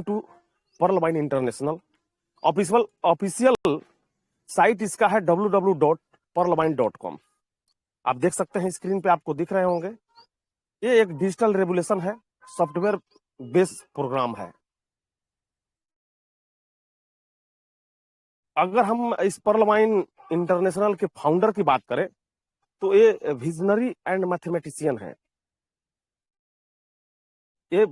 To Pearl Wine International. Official site इसका है www.pearlwine.com। आप देख सकते हैं स्क्रीन पे आपको दिख रहे होंगे। ये एक डिजिटल रेवोल्यूशन है, सॉफ्टवेयर बेस्ड प्रोग्राम है। अगर हम इस पर्ल वाइन इंटरनेशनल के फाउंडर की बात करें तो ये विजनरी एंड मैथमेटिशियन है। ये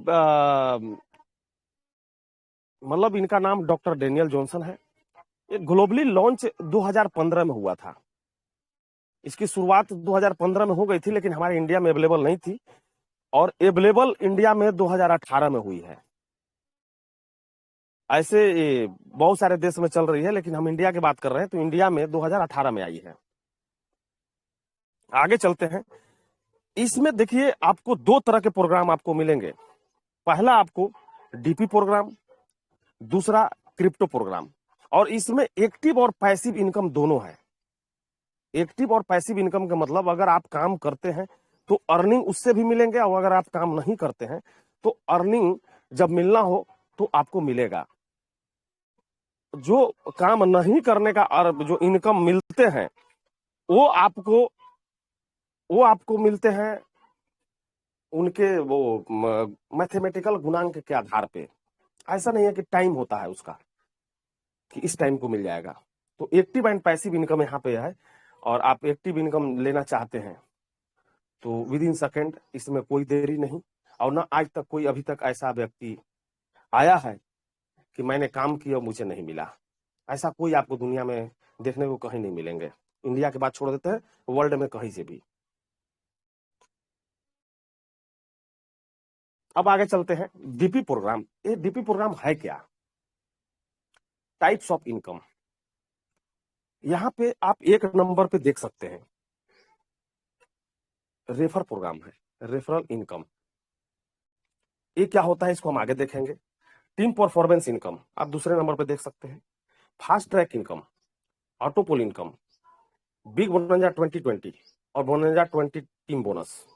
मतलब इनका नाम डॉक्टर डेनियल जॉनसन है। ये ग्लोबली लॉन्च 2015 में हुआ था। इसकी शुरुआत 2015 में हो गई थी, लेकिन हमारे इंडिया में अवेलेबल नहीं थी, और अवेलेबल इंडिया में 2018 में हुई है। ऐसे बहुत सारे देश में चल रही है, लेकिन हम इंडिया की बात कर रहे हैं तो इंडिया में 2018 में आई है। आगे चलते हैं। इसमें देखिए आपको दो तरह के प्रोग्राम आपको मिलेंगे। पहला आपको डीपी प्रोग्राम, दूसरा क्रिप्टो प्रोग्राम। और इसमें एक्टिव और पैसिव इनकम दोनों है। एक्टिव और पैसिव इनकम का मतलब अगर आप काम करते हैं तो अर्निंग उससे भी मिलेंगे, और अगर आप काम नहीं करते हैं तो अर्निंग जब मिलना हो तो आपको मिलेगा। जो काम नहीं करने का और जो इनकम मिलते हैं वो आपको मिलते हैं उनके वो मैथमेटिकल गुणांक के आधार पे। ऐसा नहीं है कि टाइम होता है उसका कि इस टाइम को मिल जाएगा। तो एक्टिव एंड पैसिव इनकम यहाँ पे है, और आप एक्टिव इनकम लेना चाहते हैं तो विद इन सेकेंड, इसमें कोई देरी नहीं। और ना आज तक कोई अभी तक ऐसा व्यक्ति आया है कि मैंने काम किया मुझे नहीं मिला। ऐसा कोई आपको दुनिया में देखने को कहीं नहीं मिलेंगे। इंडिया के बाद छोड़ देते हैं, वर्ल्ड में कहीं से भी। अब आगे चलते हैं। DP program. ये डीपी प्रोग्राम है क्या? Types of income. यहां पे आप एक नंबर पे देख सकते हैं, रेफर प्रोग्राम है, रेफरल इनकम। ये क्या होता है इसको हम आगे देखेंगे। टीम परफॉर्मेंस इनकम आप दूसरे नंबर पे देख सकते हैं। Fast track income, autopool income, big bonus 2020 और बोनस 20 टीम बोनस।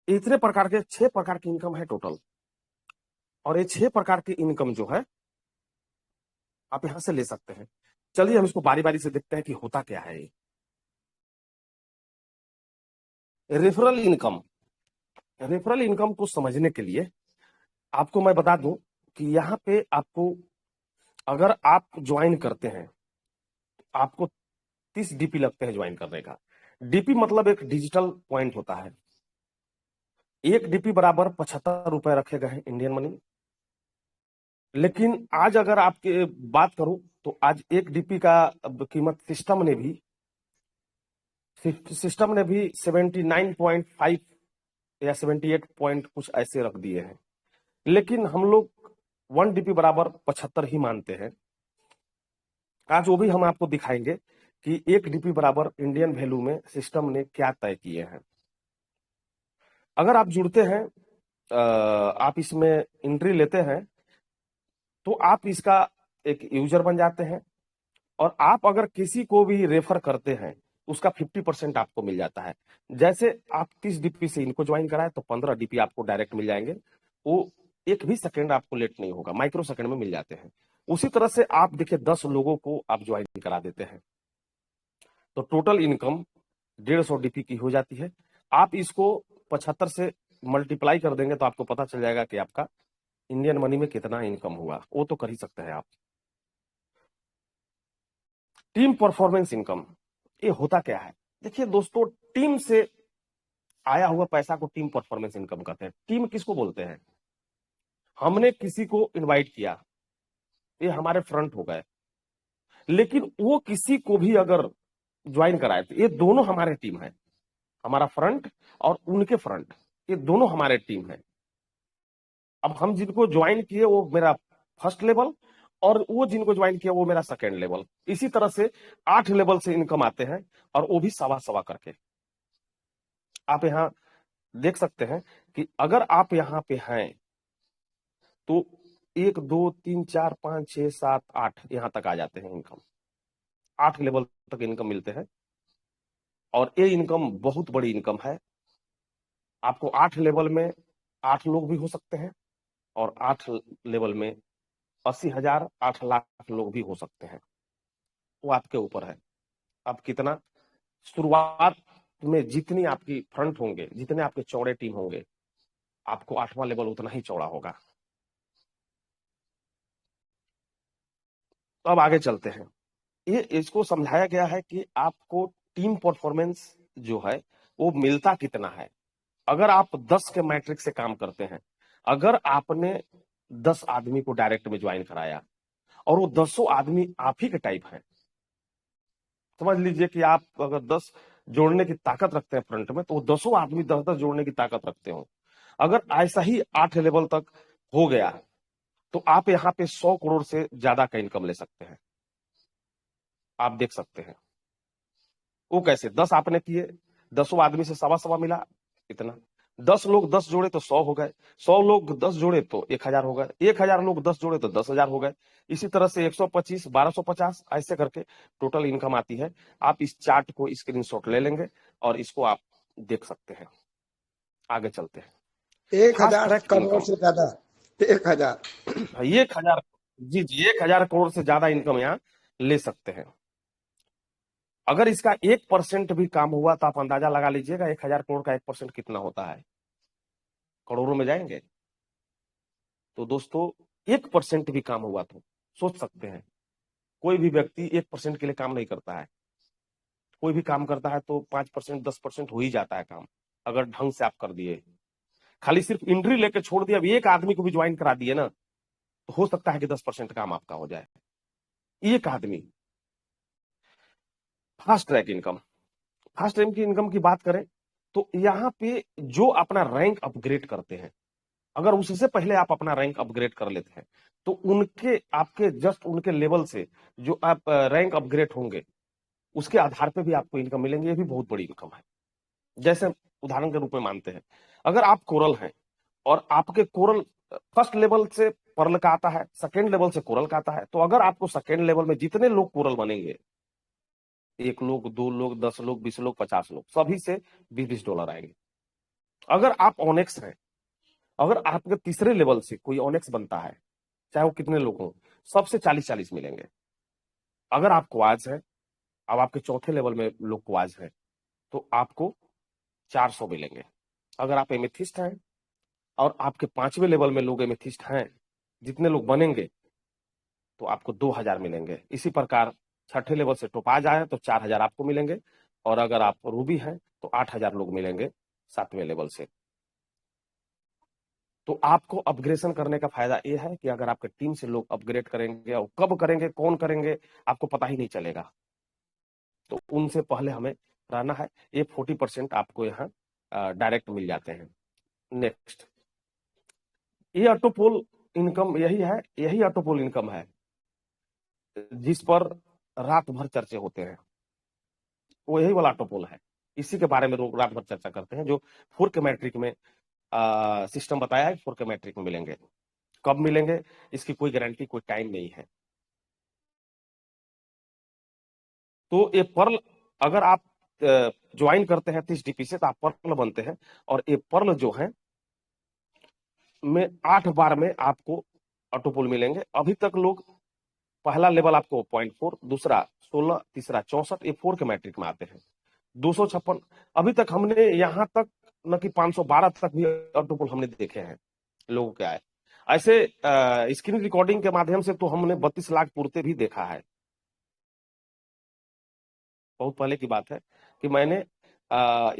इतने प्रकार के 6 प्रकार की इनकम है टोटल। और ये 6 प्रकार की इनकम जो है आप यहां से ले सकते हैं। चलिए हम इसको बारी बारी से देखते हैं कि होता क्या है ये। Referral income. रेफरल इनकम को समझने के लिए आपको मैं बता दूं कि यहाँ पे आपको, अगर आप ज्वाइन करते हैं तो आपको 30 डीपी लगते हैं ज्वाइन करने का। डीपी मतलब एक डिजिटल पॉइंट होता है। एक डीपी बराबर 75 रुपए रखे गए हैं इंडियन मनी। लेकिन आज अगर आपके बात करूं तो आज एक डीपी का कीमत सिस्टम ने भी 79.5 या 78 पॉइंट कुछ ऐसे रख दिए हैं। लेकिन हम लोग 1 डीपी बराबर 75 ही मानते हैं। आज वो भी हम आपको दिखाएंगे कि एक डीपी बराबर इंडियन वैल्यू में सिस्टम ने क्या तय किए हैं। अगर आप जुड़ते हैं, आप इसमें एंट्री लेते हैं तो आप इसका एक यूजर बन जाते हैं, और आप अगर किसी को भी रेफर करते हैं उसका 50% आपको मिल जाता है। जैसे आप 30 डीपी से इनको ज्वाइन कराए तो 15 डीपी आपको डायरेक्ट मिल जाएंगे। वो एक भी सेकंड आपको लेट नहीं होगा, माइक्रो सेकंड में मिल जाते हैं। उसी तरह से आप देखिए 10 लोगों को आप ज्वाइन करा देते हैं तो टोटल इनकम 150 डीपी की हो जाती है। आप इसको 75 से मल्टीप्लाई कर देंगे तो आपको पता चल जाएगा कि आपका इंडियन मनी में कितना इनकम हुआ। वो तो कर ही सकते हैं आप। टीम परफॉर्मेंस इनकम, ये होता क्या है? देखिए दोस्तों, टीम से आया हुआ पैसा को टीम परफॉर्मेंस इनकम कहते हैं। टीम किसको बोलते हैं? हमने किसी को इनवाइट किया, ये हमारे फ्रंट हो गए, लेकिन वो किसी को भी अगर ज्वाइन कराए तो ये दोनों हमारे टीम है। हमारा फ्रंट और उनके फ्रंट, ये दोनों हमारे टीम है। अब हम जिनको ज्वाइन किए वो मेरा फर्स्ट लेवल, और वो जिनको ज्वाइन किया वो मेरा सेकेंड लेवल। इसी तरह से 8 लेवल से इनकम आते हैं, और वो भी सवा सवा करके। आप यहाँ देख सकते हैं कि अगर आप यहाँ पे हैं तो 1 2 3 4 5 6 7 8 यहां तक आ जाते हैं इनकम। 8 लेवल तक इनकम मिलते हैं, और ये इनकम बहुत बड़ी इनकम है। आपको 8 लेवल में 8 लोग भी हो सकते हैं, और 8 लेवल में 80,000 8 लाख लोग भी हो सकते हैं। वो आपके ऊपर है, आप कितना शुरुआत में जितनी आपकी फ्रंट होंगे, जितने आपके चौड़े टीम होंगे, आपको 8वां लेवल उतना ही चौड़ा होगा। तो अब आगे चलते हैं। ये इसको समझाया गया है कि आपको टीम परफॉर्मेंस जो है वो मिलता कितना है। अगर आप 10 के मैट्रिक से काम करते हैं, अगर आपने 10 आदमी को डायरेक्ट में ज्वाइन कराया और वो 10 आदमी आप ही के टाइप है, समझ लीजिए कि आप अगर 10 जोड़ने की ताकत रखते हैं फ्रंट में, तो वो 10 आदमी 10-10 जोड़ने की ताकत रखते हो। अगर ऐसा ही 8 लेवल तक हो गया तो आप यहाँ पे 100 करोड़ से ज्यादा का इनकम ले सकते हैं। आप देख सकते हैं वो कैसे। 10 आपने किए, 10 आदमी से सवा सवा मिला, इतना 10 लोग 10 जोड़े तो 100 हो गए, 100 लोग 10 जोड़े तो 1000 हो गए, 1000 लोग 10 जोड़े तो 10,000 हो गए। इसी तरह से 125 1250 ऐसे करके टोटल इनकम आती है। आप इस चार्ट को स्क्रीनशॉट ले लेंगे और इसको आप देख सकते हैं। आगे चलते हैं। 1,000 करोड़ से ज्यादा, 1,000 1,000 जी जी 1,000 करोड़ से ज्यादा इनकम यहाँ ले सकते हैं। अगर इसका 1% भी काम हुआ तो आप अंदाजा लगा लीजिएगा 1,000 करोड़ का 1% कितना होता है, करोड़ों में जाएंगे। तो दोस्तों 1% भी काम हुआ तो सोच सकते हैं, कोई भी व्यक्ति 1% के लिए काम नहीं करता है। कोई भी काम करता है तो 5% 10% हो ही जाता है काम, अगर ढंग से आप कर दिए। खाली सिर्फ एंट्री लेके छोड़ दिया, अब एक आदमी को भी ज्वाइन करा दिए ना, तो हो सकता है कि 10% काम आपका हो जाए। एक आदमी। Fast track income, fast track की इनकम की बात करें तो यहाँ पे जो अपना रैंक अपग्रेड करते हैं, अगर उससे पहले आप अपना रैंक अपग्रेड कर लेते हैं तो उनके आपके जस्ट उनके लेवल से जो आप रैंक अपग्रेड होंगे उसके आधार पे भी आपको इनकम मिलेंगे। ये भी बहुत बड़ी इनकम है। जैसे उदाहरण के रूप में मानते हैं, अगर आप कोरल हैं और आपके कोरल फर्स्ट लेवल से पर्ल का आता है, सेकेंड लेवल से कोरल का आता है, तो अगर आपको सेकेंड लेवल में जितने लोग कोरल बनेंगे, 1 लोग 2 लोग 10 लोग 20 लोग 50 लोग, सभी से $20 आएंगे। अगर आप ऑनेक्स हैं, अगर आपके तीसरे लेवल से कोई ऑनेक्स बनता है, चाहे वो कितने लोग हों, सबसे 40-40 मिलेंगे। अगर आप क्वाज है, अब आपके चौथे लेवल में लोग क्वाज है तो आपको 400 मिलेंगे। अगर आप एमेथिस्ट हैं और आपके 5वें लेवल में लोग एमेथिस्ट हैं, जितने लोग बनेंगे तो आपको 2000 मिलेंगे। इसी प्रकार छठे लेवल से टोपाज आए तो 4000 आपको मिलेंगे, और अगर आप रूबी हैं तो 8000 लोग मिलेंगे 7वें लेवल से। तो आपको अपग्रेडेशन करने का फायदा यह है कि अगर आपके टीम से लोग अपग्रेड करेंगे, और कब करेंगे कौन करेंगे आपको पता ही नहीं चलेगा, तो उनसे पहले हमें रहना है। ये 40% आपको यहाँ डायरेक्ट मिल जाते हैं। नेक्स्ट, ये ऑटोपोल इनकम यही ऑटोपोल इनकम है जिस पर रात भर चर्चे होते हैं, वो यही वाला ऑटोपोल है। इसी के बारे में लोग रात भर चर्चा करते हैं, जो 4 के मैट्रिक में सिस्टम बताया है। 4 के मैट्रिक में मिलेंगे, कब मिलेंगे इसकी कोई गारंटी, कोई टाइम नहीं है। तो ये पर्ल अगर आप ज्वाइन करते हैं 30 DP से तो आप पर्ल बनते हैं, और ये पर्ल जो है में 8 बार में आपको ऑटोपोल मिलेंगे। अभी तक लोग पहला लेवल आपको 0.4, दूसरा 16, तीसरा 64, ये 4 के मैट्रिक में आते हैं। 256 अभी तक हमने यहाँ तक न कि 512 तक भी ऑटोपोल हमने देखे हैं लोगों के आए। ऐसे स्क्रीन रिकॉर्डिंग के माध्यम से तो हमने 32 लाख पूर्ते भी देखा है। बहुत पहले की बात है कि मैंने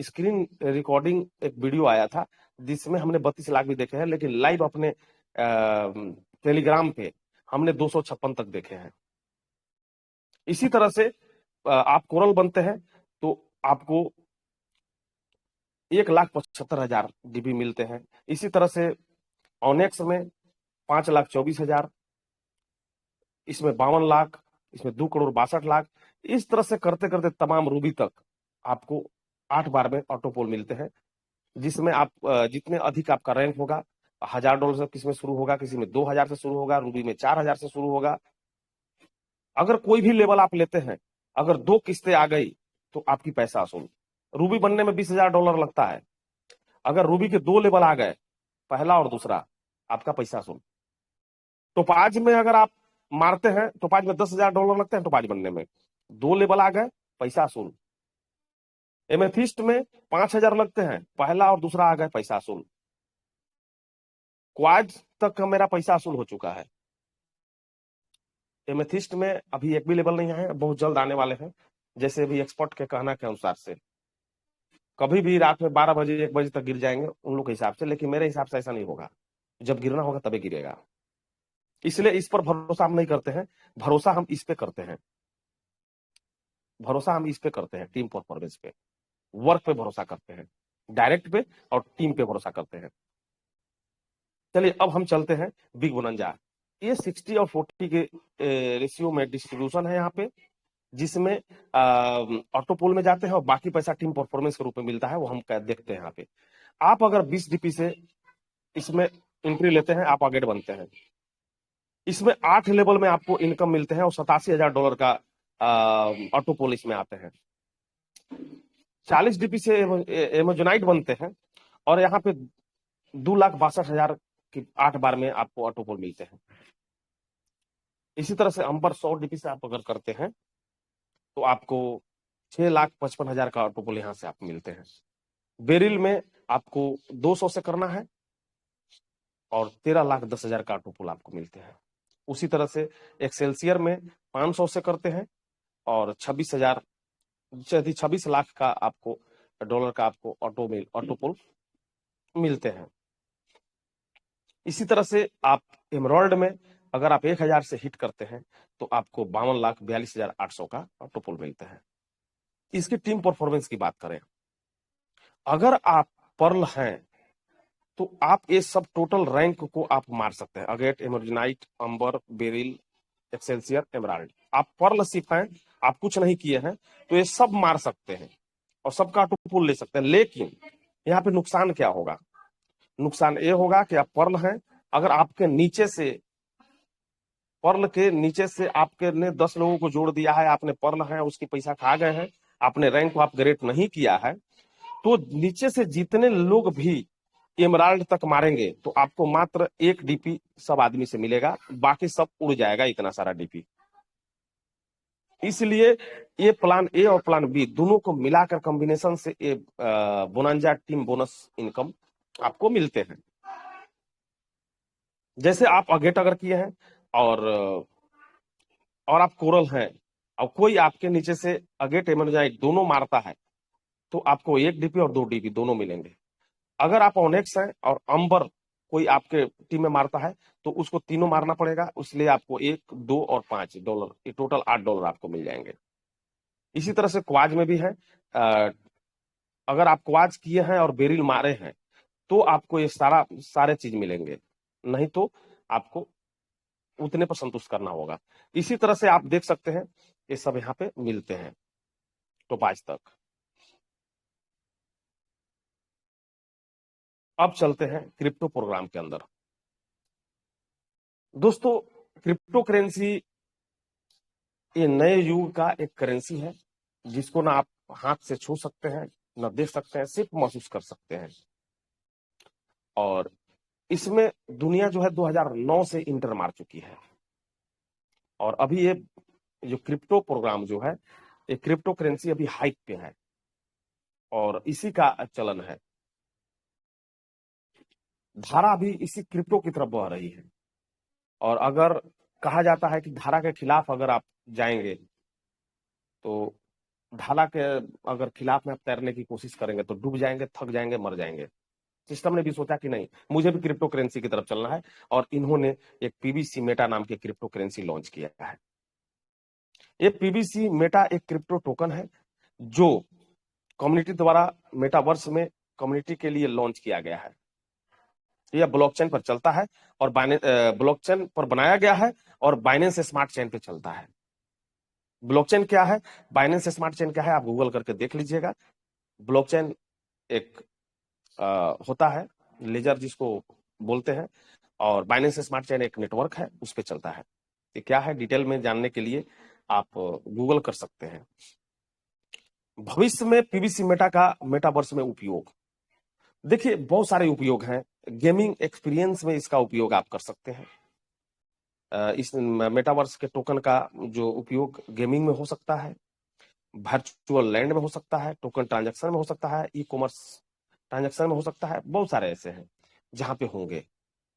स्क्रीन रिकॉर्डिंग एक वीडियो आया था जिसमें हमने 32 लाख भी देखे हैं, लेकिन लाइव अपने टेलीग्राम पे हमने 256 तक देखे हैं। इसी तरह से आप कोरल बनते हैं तो आपको 1,75,000 DP मिलते हैं। इसी तरह से ऑनेक्स में 5,24,000, इसमें 52 लाख, इसमें 2,62,00,000। इस तरह से करते करते तमाम रूबी तक आपको 8 बार में ऑटोपोल मिलते हैं, जिसमें आप जितने अधिक आपका रैंक होगा, $1,000 से किसी में शुरू होगा, किसी में 2,000 से शुरू होगा, रूबी में 4,000 से शुरू होगा। अगर कोई भी लेवल आप लेते हैं, अगर 2 किस्तें आ गई तो आपकी पैसा असूल। रूबी बनने में $20,000 लगता है। अगर रूबी के 2 लेवल आ गए, पहला और दूसरा, आपका पैसा असूल। टोपाज में अगर आप मारते हैं, टोपाज में $10,000 लगते हैं टोपाज बनने में, 2 लेवल आ गए, पैसा असूल। एमेथिस्ट में 5,000 लगते हैं, पहला और दूसरा आ गए, पैसा असूल। क्वाज तक का मेरा पैसा असूल हो चुका है। एमेथिस्ट में अभी एक भी लेवल नहीं आए, बहुत जल्द आने वाले हैं, जैसे अभी एक्सपर्ट के कहना के अनुसार से कभी भी रात में 12 बजे 1 बजे तक गिर जाएंगे उन लोग के हिसाब से, लेकिन मेरे हिसाब से ऐसा नहीं होगा। जब गिरना होगा तभी गिरेगा। इसलिए इस पर भरोसा हम नहीं करते हैं, भरोसा हम इस पे करते हैं, भरोसा हम इस पे करते हैं, टीम परफॉर्मेंस पे, वर्क पे भरोसा करते हैं, डायरेक्ट पे और टीम पे भरोसा करते हैं। चलिए अब हम चलते हैं बिग बोनंजा। ये 60 और 40 के रेशियो में डिस्ट्रीब्यूशन है यहाँ पे, जिसमें ऑटो पोल में जाते हैं और बाकी पैसा टीम परफॉर्मेंस के रूप में मिलता है, वो हम देखते हैं यहाँ पे। आप अगर 20 डीपी से इसमें एंट्री लेते हैं, आप आगे बनते हैं। इसमें 8 लेवल में आपको इनकम मिलते हैं और $87,000 का ऑटो पोल इसमें आते हैं। 40 डीपी से एमेजोनाइट बनते हैं और यहाँ पे 2,62,000 की 8 बार में आपको ऑटो पोल मिलते हैं। इसी तरह से अंबर 100 डीपी से आप अगर करते हैं तो आपको 6,55,000 का ऑटो पोल यहाँ से आपको मिलते हैं। बेरिल में आपको 200 से करना है और 13,10,000 का ऑटो पोल आपको मिलते हैं। उसी तरह से एक्सेल्सियर में 500 से करते हैं और 26 लाख का आपको डॉलर का आपको ऑटो पोल मिलते हैं। इसी तरह से आप एमराल्ड में अगर आप 1,000 से हिट करते हैं तो आपको 52,42,800 का ऑटो पोल मिलते हैं। इसकी टीम परफॉर्मेंस की बात करें, अगर आप पर्ल हैं तो आप ये सब टोटल रैंक को आप मार सकते हैं, अगेट, एमरजनाइट, अंबर, बेरिल, एक्सेल्सियर, एमराल्ड। आप पर्ल सिर्फ हैं, आप कुछ नहीं किए हैं, तो ये सब मार सकते हैं और सबका ऑटो पोल ले सकते हैं। लेकिन यहाँ पे नुकसान क्या होगा? नुकसान ये होगा कि आप पर्ल हैं, अगर आपके नीचे से पर्ल के नीचे से आपके ने 10 लोगों को जोड़ दिया है, आपने पर्ल है उसके पैसा खा गए हैं, आपने रैंक को अपग्रेड नहीं किया है, तो नीचे से जितने लोग भी एमराल्ड तक मारेंगे तो आपको मात्र 1 डीपी सब आदमी से मिलेगा, बाकी सब उड़ जाएगा, इतना सारा डीपी। इसलिए ये प्लान ए और प्लान बी दोनों को मिलाकर कॉम्बिनेशन से ये बोनांजा टीम बोनस इनकम आपको मिलते हैं। जैसे आप अगेट अगर किए हैं और आप कोरल हैं और कोई आपके नीचे से अगेट एमरजाइट दोनों मारता है तो आपको 1 डीपी और 2 डीपी दोनों मिलेंगे। अगर आप ऑनेक्स हैं और अंबर कोई आपके टीम में मारता है तो उसको तीनों मारना पड़ेगा, इसलिए आपको 1, 2 और $5, ये टोटल $8 आपको मिल जाएंगे। इसी तरह से क्वाज में भी है, अगर आप क्वाज किए हैं और बेरिल मारे हैं तो आपको ये सारे चीज मिलेंगे, नहीं तो आपको उतने पर संतुष्ट करना होगा। इसी तरह से आप देख सकते हैं ये सब यहाँ पे मिलते हैं टोपाज तक। अब चलते हैं क्रिप्टो प्रोग्राम के अंदर। दोस्तों, क्रिप्टो करेंसी ये नए युग का एक करेंसी है जिसको ना आप हाथ से छू सकते हैं, ना देख सकते हैं, सिर्फ महसूस कर सकते हैं। और इसमें दुनिया जो है 2009 से इंटर मार चुकी है और अभी ये जो क्रिप्टो प्रोग्राम जो है, ये क्रिप्टो करेंसी अभी हाइप पे है और इसी का चलन है। धारा भी इसी क्रिप्टो की तरफ बह रही है और अगर कहा जाता है कि धारा के खिलाफ अगर आप जाएंगे तो धारा के अगर खिलाफ में आप तैरने की कोशिश करेंगे तो डूब जाएंगे, थक जाएंगे, मर जाएंगे। सिस्टम ने भी सोचा कि नहीं, मुझे भी क्रिप्टो करेंसी की तरफ चलना है और इन्होंने एक पीबीसी मेटा नाम की क्रिप्टो करेंसी लॉन्च किया है। ये पीबीसी मेटा एक क्रिप्टो टोकन है जो कम्युनिटी द्वारा मेटावर्स में कम्युनिटी के लिए लॉन्च किया गया है। यह ब्लॉकचेन पर चलता है और ब्लॉकचेन पर बनाया गया है और बाइनेंस स्मार्ट चेन पे चलता है। ब्लॉकचेन क्या है, बाइनेंस स्मार्ट चेन क्या है, आप गूगल करके देख लीजिएगा। ब्लॉकचेन एक होता है लेजर जिसको बोलते हैं और बाइनेंस स्मार्ट चेन एक नेटवर्क है, उस पर चलता है। ये क्या है डिटेल में जानने के लिए आप गूगल कर सकते हैं। भविष्य में पीबीसी मेटा का मेटावर्स में उपयोग, देखिए बहुत सारे उपयोग हैं गेमिंग एक्सपीरियंस में इसका उपयोग आप कर सकते हैं। इस मेटावर्स के टोकन का जो उपयोग गेमिंग में हो सकता है, वर्चुअल लैंड में हो सकता है, टोकन ट्रांजैक्शन में हो सकता है, ई कॉमर्स ट्रांजैक्शन में हो सकता है, बहुत सारे ऐसे हैं जहां पे होंगे।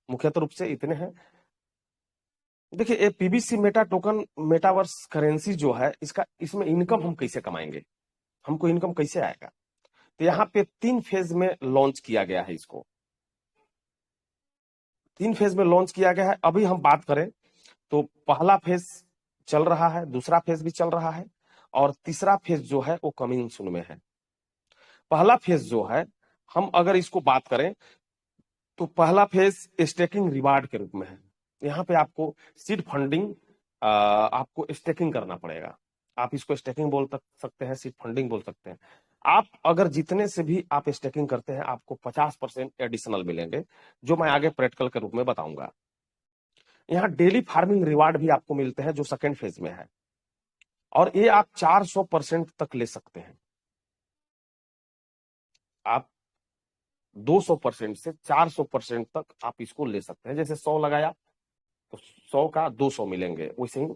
मुख्यतः रूप से इतने हैं। देखिए, ये PBC meta token metaverse currency जो है, इसमें इनकम हम कैसे कमाएंगे, हमको इनकम कैसे आएगा? तो यहाँ पे 3 फेज में लॉन्च किया गया है इसको। 3 फेज में लॉन्च किया गया है। अभी हम बात करें तो पहला फेज चल रहा है, दूसरा फेज भी चल रहा है, और तीसरा फेज जो है वो कमिंग सून में है। पहला फेज जो है, हम अगर इसको बात करें तो पहला फेज स्टेकिंग रिवार्ड के रूप में है। यहाँ पे आपको सीड फंडिंग, आपको स्टेकिंग करना पड़ेगा। आप इसको स्टेकिंग बोल सकते हैं, सीड फंडिंग बोल सकते हैं। आप अगर जितने से भी आप स्टेकिंग करते हैं, आपको 50% एडिशनल मिलेंगे, जो मैं आगे प्रैक्टिकल के रूप में बताऊंगा। यहाँ डेली फार्मिंग रिवार्ड भी आपको मिलते हैं, जो सेकेंड फेज में है, और ये आप 400% तक ले सकते हैं। आप 200% से 400% तक आप इसको ले सकते हैं। जैसे 100 लगाया तो 100 का 200 मिलेंगे, वैसे ही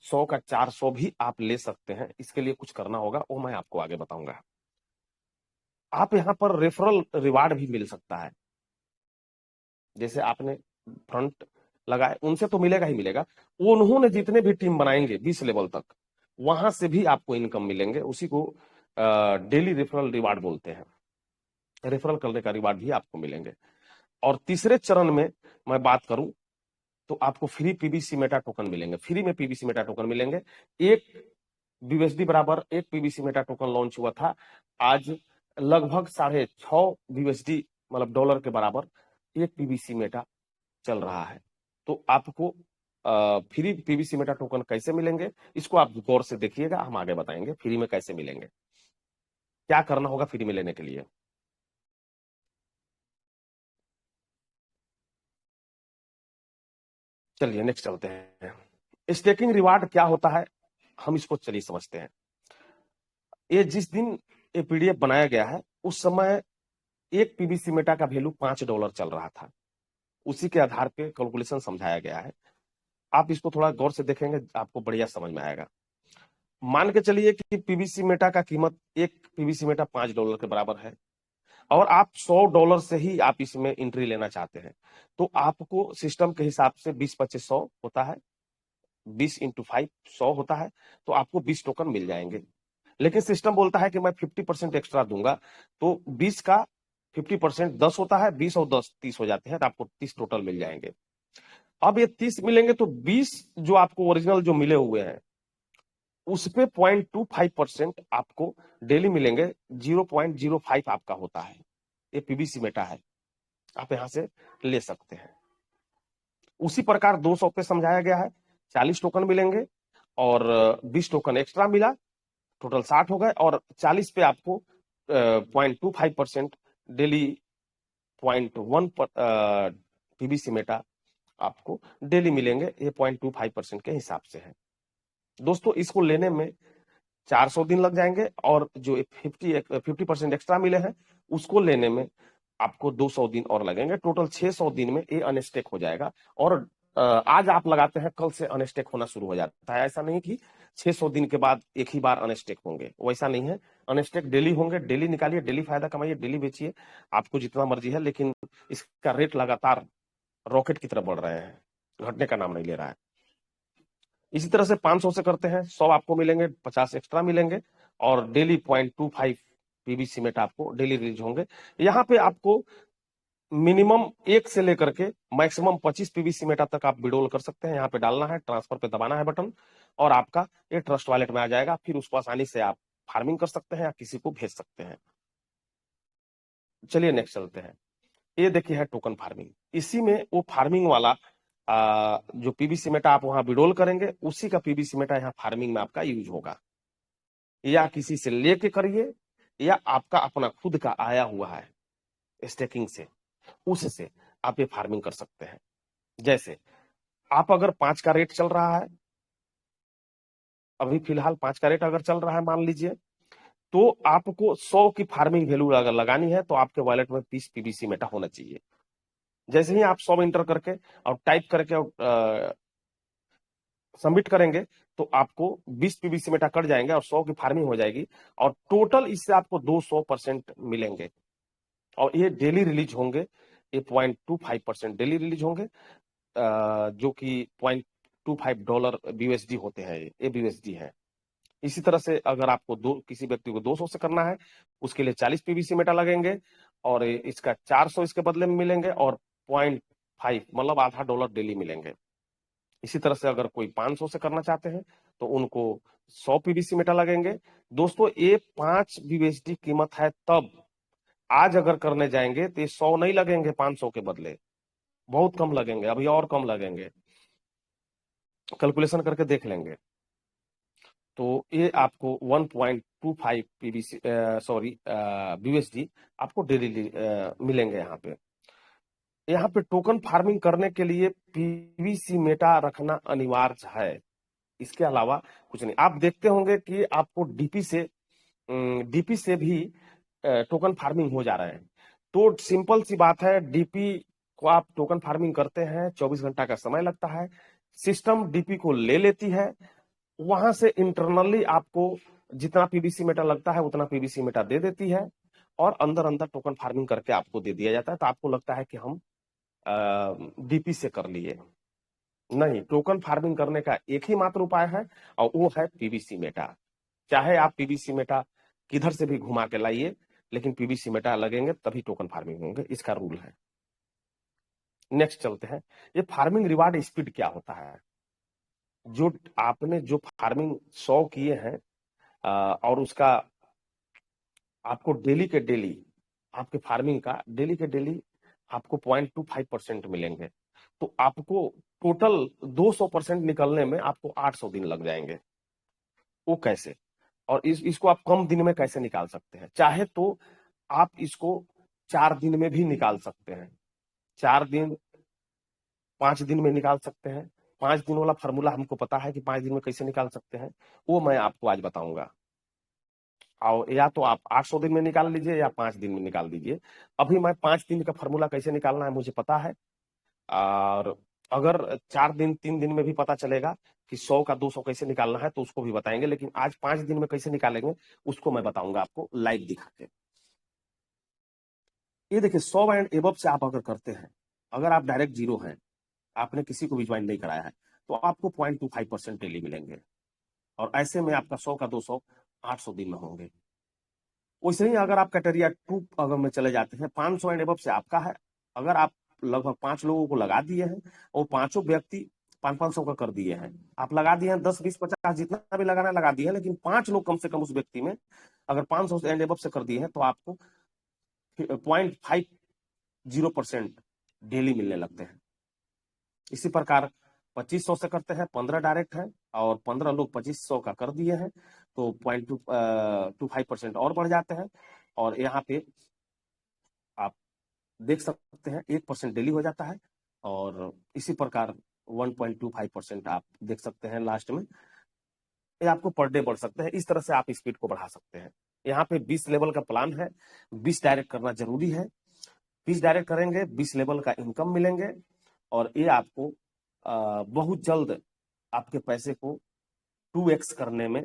100 का 400 भी आप ले सकते हैं। इसके लिए कुछ करना होगा, वो मैं आपको आगे बताऊंगा। आप यहाँ पर रेफरल रिवार्ड भी मिल सकता है। जैसे आपने फ्रंट लगाए, उनसे तो मिलेगा ही मिलेगा, उन्होंने जितने भी टीम बनाएंगे 20 लेवल तक, वहां से भी आपको इनकम मिलेंगे। उसी को डेली रेफरल रिवार्ड बोलते हैं। रेफरल करने का रिवार्ड भी आपको मिलेंगे। और तीसरे चरण में मैं बात करूं तो आपको फ्री पीबीसी मेटा टोकन मिलेंगे। फ्री में पीबीसी मेटा टोकन मिलेंगे। एक बीएसडी बराबर एक पीबीसी मेटा टोकन लॉन्च हुआ था। आज लगभग 6.5 बीएसडी, मतलब डॉलर के बराबर एक पीबीसी मेटा चल रहा है। तो आपको फ्री पीबीसी मेटा टोकन कैसे मिलेंगे, इसको आप गौर से देखिएगा, हम आगे बताएंगे फ्री में कैसे मिलेंगे, क्या करना होगा फ्री में लेने के लिए। चलिए नेक्स्ट चलते हैं। स्टेकिंग रिवार्ड क्या होता है, हम इसको चलिए समझते हैं। ये जिस दिन ये पीडीएफ बनाया गया है, उस समय एक पीबीसी मेटा का वैल्यू $5 चल रहा था। उसी के आधार पे कैलकुलेशन समझाया गया है। आप इसको थोड़ा गौर से देखेंगे, आपको बढ़िया समझ में आएगा। मान के चलिए कि पीबीसी मेटा का कीमत, एक पीबीसी मेटा $5 के बराबर है, और आप $100 से ही आप इसमें एंट्री लेना चाहते हैं। तो आपको सिस्टम के हिसाब से 20-25-100 होता है, 20 × 5 100 होता है, तो आपको 20 टोकन मिल जाएंगे। लेकिन सिस्टम बोलता है कि मैं 50% एक्स्ट्रा दूंगा, तो 20 का 50% 10 होता है, 20 और 10 30 हो जाते हैं, तो आपको 30 टोटल मिल जाएंगे। अब ये 30 मिलेंगे तो 20 जो आपको ओरिजिनल जो मिले हुए हैं, उस पे 0.25% आपको डेली मिलेंगे। 0.05 आपका होता है। ये पीबीसी मेटा है, आप यहां से ले सकते हैं। उसी प्रकार 200 पे समझाया गया है। 40 टोकन मिलेंगे और 20 टोकन एक्स्ट्रा मिला, टोटल 60 हो गए, और 40 पे आपको 0.25% डेली 0.1 पीबीसी मेटा आपको डेली मिलेंगे। ये 0.25% के हिसाब से है। दोस्तों, इसको लेने में 400 दिन लग जाएंगे, और जो 50% एक्स्ट्रा मिले हैं, उसको लेने में आपको 200 दिन और लगेंगे। टोटल 600 दिन में ये अनस्टेक हो जाएगा। और आज आप लगाते हैं, कल से अनस्टेक होना शुरू हो जाता है। ऐसा नहीं कि 600 दिन के बाद एक ही बार अनस्टेक होंगे, वैसा नहीं है। अनस्टेक डेली होंगे। डेली निकालिए, डेली फायदा कमाइए, डेली बेचिए, आपको जितना मर्जी है। लेकिन इसका रेट लगातार रॉकेट की तरफ बढ़ रहे हैं, घटने का नाम नहीं ले रहा है। इसी तरह से 500 से करते हैं, 100 आपको मिलेंगे, 50 एक्स्ट्रा मिलेंगे, और डेली 0.25 पीबीसी मेटा आपको डेली रिलीज होंगे। यहाँ पे आपको मिनिमम 1 से लेकर के मैक्सिमम 25 पीबीसी मेटा तक आप विड्रॉल कर सकते हैं। यहाँ पे डालना है, ट्रांसफर पे दबाना है बटन, और आपका ये ट्रस्ट वॉलेट में आ जाएगा। फिर उसको आसानी से आप फार्मिंग कर सकते हैं या किसी को भेज सकते हैं। चलिए नेक्स्ट चलते हैं। ये देखिए है टोकन फार्मिंग। इसी में वो फार्मिंग वाला जो पीबीसी मेटा आप वहां विड्रॉल करेंगे, उसी का पीबीसी मेटा यहाँ फार्मिंग में आपका यूज होगा। या किसी से लेके करिए, या आपका अपना खुद का आया हुआ है स्टेकिंग से, उससे आप ये फार्मिंग कर सकते हैं। जैसे आप अगर 5 का रेट चल रहा है, अभी फिलहाल 5 का रेट अगर चल रहा है मान लीजिए, तो आपको 100 की फार्मिंग वैल्यू अगर लगानी है, तो आपके वॉलेट में 30 पीबीसी मेटा होना चाहिए। जैसे ही आप 100 इंटर करके और टाइप करके सबमिट करेंगे तो आपको 20 पीवीसी मेटा कट जाएंगे और 100 की फार्मिंग हो जाएगी और टोटल इससे आपको 200% मिलेंगे। और ये डेली रिलीज होंगे, ये $0.25% डेली रिलीज होंगे, जो कि $0.25 BUSD होते हैं, ये BUSD है। इसी तरह से अगर आपको किसी व्यक्ति को 200 से करना है, उसके लिए 40 पीवीसी मेटा लगेंगे और इसका 400 इसके बदले में मिलेंगे और 0.5 मतलब आधा डॉलर डेली मिलेंगे। इसी तरह से अगर कोई 500 से करना चाहते हैं तो उनको 100 पीवीसी मेटा लगेंगे। दोस्तों ये 5 BUSD कीमत है, तब आज अगर करने जाएंगे तो ये 100 नहीं लगेंगे, 500 के बदले बहुत कम लगेंगे, अभी और कम लगेंगे, कैलकुलेशन करके देख लेंगे। तो ये आपको 1.25 पीवीसी BUSD आपको डेली मिलेंगे। यहाँ पे टोकन फार्मिंग करने के लिए पीवीसी मेटा रखना अनिवार्य है, इसके अलावा कुछ नहीं। आप देखते होंगे कि आपको डीपी से भी टोकन फार्मिंग हो जा रहे हैं। तो सिंपल सी बात है, डीपी को आप टोकन फार्मिंग करते हैं, 24 घंटा का समय लगता है, सिस्टम डीपी को ले लेती है, वहां से इंटरनली आपको जितना पीवीसी मेटा लगता है उतना पीवीसी मेटा दे देती है और अंदर अंदर टोकन फार्मिंग करके आपको दे दिया जाता है। तो आपको लगता है कि हम डीपी से कर लिए। नहीं, टोकन फार्मिंग करने का एक ही मात्र उपाय है और वो है पीवीसी मेटा। चाहे आप पीवीसी मेटा किधर से भी घुमा के लाइए, लेकिन पीवीसी मेटा लगेंगे तभी टोकन फार्मिंग होंगे, इसका रूल है। नेक्स्ट चलते हैं, ये फार्मिंग रिवार्ड स्पीड क्या होता है। जो आपने जो फार्मिंग 100 किए हैं और उसका आपको डेली के डेली आपके फार्मिंग का डेली के डेली आपको 0.25% मिलेंगे, तो आपको टोटल 200% निकलने में आपको 800 दिन लग जाएंगे। वो कैसे, और इसको आप कम दिन में कैसे निकाल सकते हैं। चाहे तो आप इसको 4 दिन में भी निकाल सकते हैं, 4 दिन 5 दिन में निकाल सकते हैं। 5 दिन वाला फॉर्मूला हमको पता है कि 5 दिन में कैसे निकाल सकते हैं, वो मैं आपको आज बताऊंगा। और या तो आप 800 दिन में निकाल लीजिए या 5 दिन में निकाल दीजिए। अभी मैं 5 दिन का फॉर्मूला कैसे निकालना है मुझे पता है, और अगर 4 दिन 3 दिन में भी पता चलेगा कि 100 का 200 कैसे निकालना है तो उसको भी बताएंगे, लेकिन आज 5 दिन में कैसे निकालेंगे उसको मैं बताऊंगा आपको लाइव दिखा के। ये देखिए 100 एंड एबव से आप अगर करते हैं, अगर आप डायरेक्ट जीरो हैं, आपने किसी को भी ज्वाइन नहीं कराया है, तो आपको 0.25% डेली मिलेंगे और ऐसे में आपका 100 का 200 800 दिन में होंगे। वैसे ही अगर आप कैटेरिया 2 अगर में चले जाते हैं, 500 एंड एबव से आपका है, अगर आप लगभग 5 लोगों को लगा दिए हैं और 5 व्यक्ति 500 का कर दिए हैं, आप लगा दिए हैं 10 20 50 जितना भी लगाना लगा दिए हैं, लेकिन 5 लोग कम से कम उस व्यक्ति में अगर 500 एंड एबव से कर दिए हैं तो आपको 0.50% डेली मिलने लगते हैं। इसी प्रकार 2500 से करते हैं, 15 डायरेक्ट है और 15 लोग 2500 का कर दिए हैं तो 0.25% और बढ़ जाते हैं। और यहाँ पे आप देख सकते हैं 1% डेली हो जाता है और इसी प्रकार 1.25% आप देख सकते हैं लास्ट में, ये आपको पर डे बढ़ सकते हैं। इस तरह से आप स्पीड को बढ़ा सकते हैं। यहाँ पे 20 लेवल का प्लान है, 20 डायरेक्ट करना जरूरी है। 20 डायरेक्ट करेंगे, 20 लेवल का इनकम मिलेंगे और ये आपको बहुत जल्द आपके पैसे को 2x करने में,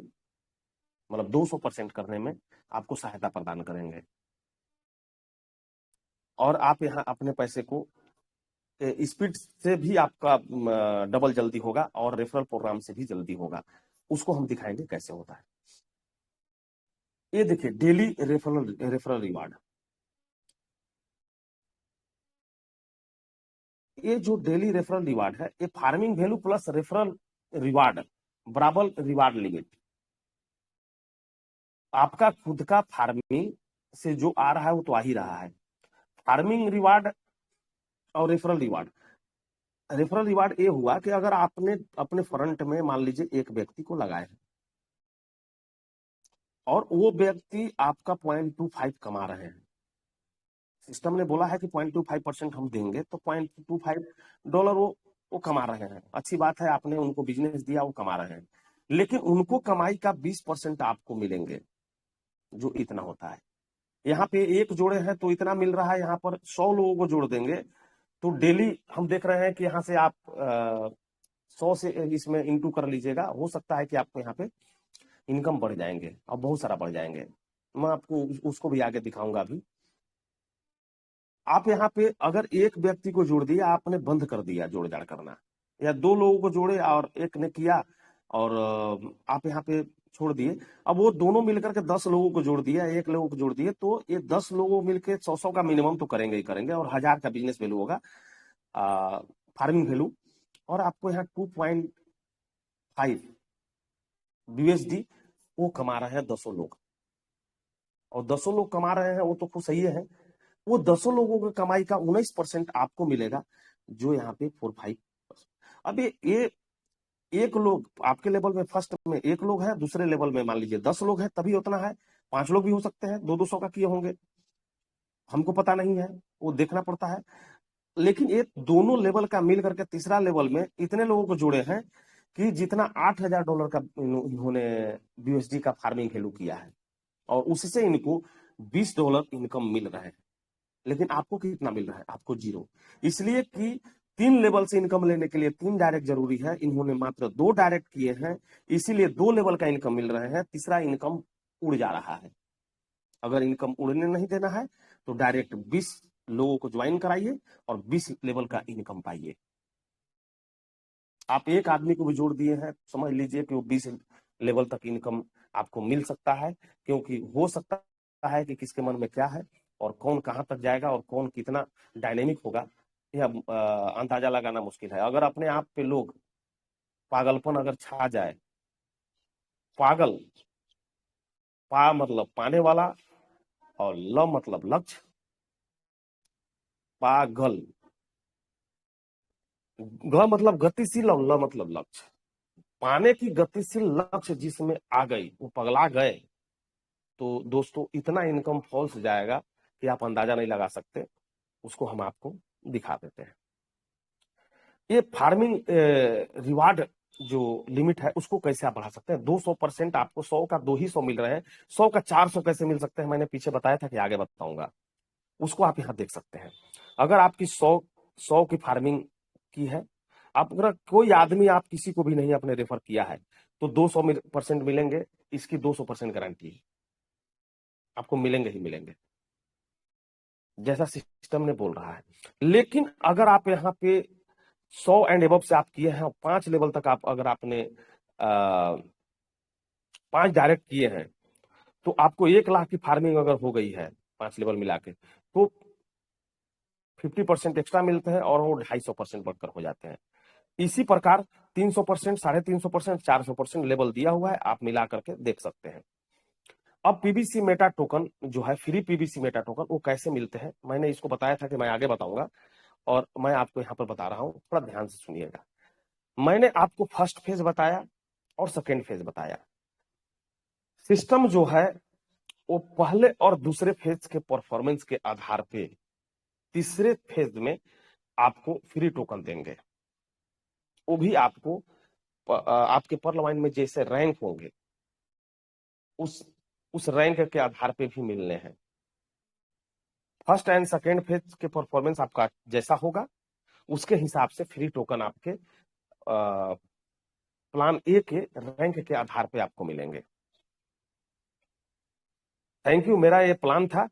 मतलब 200% करने में आपको सहायता प्रदान करेंगे और आप यहाँ अपने पैसे को स्पीड से भी आपका डबल जल्दी होगा और रेफरल प्रोग्राम से भी जल्दी होगा। उसको हम दिखाएंगे कैसे होता है। ये देखिए डेली रेफरल रिवार्ड, ये जो डेली रेफरल रिवार्ड है, ये farming value plus referral reward बराबर रिवार्ड लिमिट। आपका खुद का फार्मिंग से जो आ रहा है वो तो आ ही रहा है। फार्मिंग रिवार्ड और रेफरल रिवार्ड ये हुआ कि अगर आपने अपने फ्रंट में मान लीजिए एक व्यक्ति को लगाए हैं और वो व्यक्ति आपका 0.25 कमा रहे हैं, सिस्टम ने बोला है कि 0.25% हम देंगे, तो $0.25 वो कमा रहे हैं। अच्छी बात है, आपने उनको बिजनेस दिया, वो कमा रहे हैं, लेकिन उनको कमाई का 20% आपको मिलेंगे, जो इतना होता है। यहाँ पे एक जोड़े हैं तो इतना मिल रहा है, यहाँ पर 100 लोगों को जोड़ देंगे तो डेली हम देख रहे हैं कि यहाँ से आप 100 से इसमें इंटू कर लीजिएगा, हो सकता है कि आपको यहाँ पे इनकम बढ़ जाएंगे और बहुत सारा बढ़ जाएंगे। मैं आपको उसको भी आगे दिखाऊंगा अभी। आप यहाँ पे अगर एक व्यक्ति को जोड़ दिया, आपने बंद कर दिया जोड़ जाड़ करना, या दो लोगों को जोड़े और एक ने किया और आप यहाँ पे छोड़ दिए, अब वो दोनों मिलकर के 10 लोगों को जोड़ दिया, एक लोगों को जोड़ दिए, तो ये 10 लोगों मिलकर 100 का मिनिमम तो करेंगे ही करेंगे, और 1000 का बिजनेस वैल्यू होगा, फार्मिंग वैल्यू। और आपको यहाँ 2.5 यूएसडी वो कमा रहे हैं 10 लोग, और 10 लोग कमा रहे हैं वो तो खुद सही है। वो 10 लोगों की कमाई का 19% आपको मिलेगा, जो यहाँ पे 4-5। अब ये एक लोग आपके लेवल में, फर्स्ट में एक लोग है, दूसरे लेवल में मान लीजिए 10 लोग है, तभी उतना है। 5 लोग भी हो सकते हैं, 200 का किए होंगे, हमको पता नहीं है, वो देखना पड़ता है। लेकिन ये दोनों लेवल का मिल करके तीसरा लेवल में इतने लोगों को जोड़े हैं कि जितना $8000 का इन्होंने बीएसडी का फार्मिंग वैल्यू किया है, और उससे इनको $20 इनकम मिल रहा है। लेकिन आपको कितना मिल रहा है? आपको 0। इसलिए कि 3 लेवल से इनकम लेने के लिए 3 डायरेक्ट जरूरी है, इन्होंने मात्र 2 डायरेक्ट किए हैं, इसीलिए 2 लेवल का इनकम मिल रहे हैं, तीसरा इनकम उड़ जा रहा है। अगर इनकम उड़ने नहीं देना है तो डायरेक्ट 20 लोगों को ज्वाइन कराइए और 20 लेवल का इनकम पाइए। आप एक आदमी को भी जोड़ दिए हैं, समझ लीजिए कि वो 20 लेवल तक इनकम आपको मिल सकता है, क्योंकि हो सकता है कि किसके मन में क्या है और कौन कहां तक जाएगा और कौन कितना डायनेमिक होगा, यह अंदाजा लगाना मुश्किल है। अगर अपने आप पे लोग पागलपन अगर छा जाए, पागल, पा मतलब पाने वाला और ल मतलब लक्ष्य, पागल, ग मतलब गतिशील और ल मतलब लक्ष्य, पाने की गतिशील लक्ष्य जिसमें आ गई, वो पगला गए, तो दोस्तों इतना इनकम फॉल्स जाएगा कि आप अंदाजा नहीं लगा सकते। उसको हम आपको दिखा देते हैं। ये फार्मिंग रिवार्ड जो लिमिट है उसको कैसे आप बढ़ा सकते हैं? 200% आपको 100 का 200 मिल रहे हैं, 100 का 400 कैसे मिल सकते हैं? मैंने पीछे बताया था कि आगे बताऊंगा, उसको आप यहाँ देख सकते हैं। अगर आपकी 100 की फार्मिंग की है, आप अगर कोई आदमी आप किसी को भी नहीं अपने रेफर किया है, तो 200% मिलेंगे, इसकी 200% गारंटी है, आपको मिलेंगे ही मिलेंगे, जैसा सिस्टम ने बोल रहा है। लेकिन अगर आप यहाँ पे 100 एंड एबव से आप किए हैं, 5 लेवल तक आप अगर आपने 5 डायरेक्ट किए हैं, तो आपको 1 लाख की फार्मिंग अगर हो गई है 5 लेवल मिला के, तो 50% एक्स्ट्रा मिलते हैं और वो 250% बढ़कर हो जाते हैं। इसी प्रकार 300%, 350%, 400% लेवल दिया हुआ है, आप मिला करके देख सकते हैं। अब पीबीसी मेटा टोकन जो है, फ्री पीबीसी मेटा टोकन, वो कैसे मिलते हैं? मैंने इसको बताया था कि मैं आगे बताऊंगा, और मैं आपको यहाँ पर बता रहा हूँ, थोड़ा ध्यान से सुनिएगा। मैंने आपको फर्स्ट फेज बताया और सेकेंड फेज बताया। सिस्टम जो है वो पहले और दूसरे फेज के परफॉर्मेंस के आधार पे तीसरे फेज में आपको फ्री टोकन देंगे। वो भी आपको आपके पर लाइन में जैसे रैंक होंगे, उस रैंक के आधार पे भी मिलने हैं। फर्स्ट एंड सेकेंड फेज के परफॉर्मेंस आपका जैसा होगा, उसके हिसाब से फ्री टोकन आपके प्लान ए के रैंक के आधार पे आपको मिलेंगे। Thank you. मेरा ये प्लान था।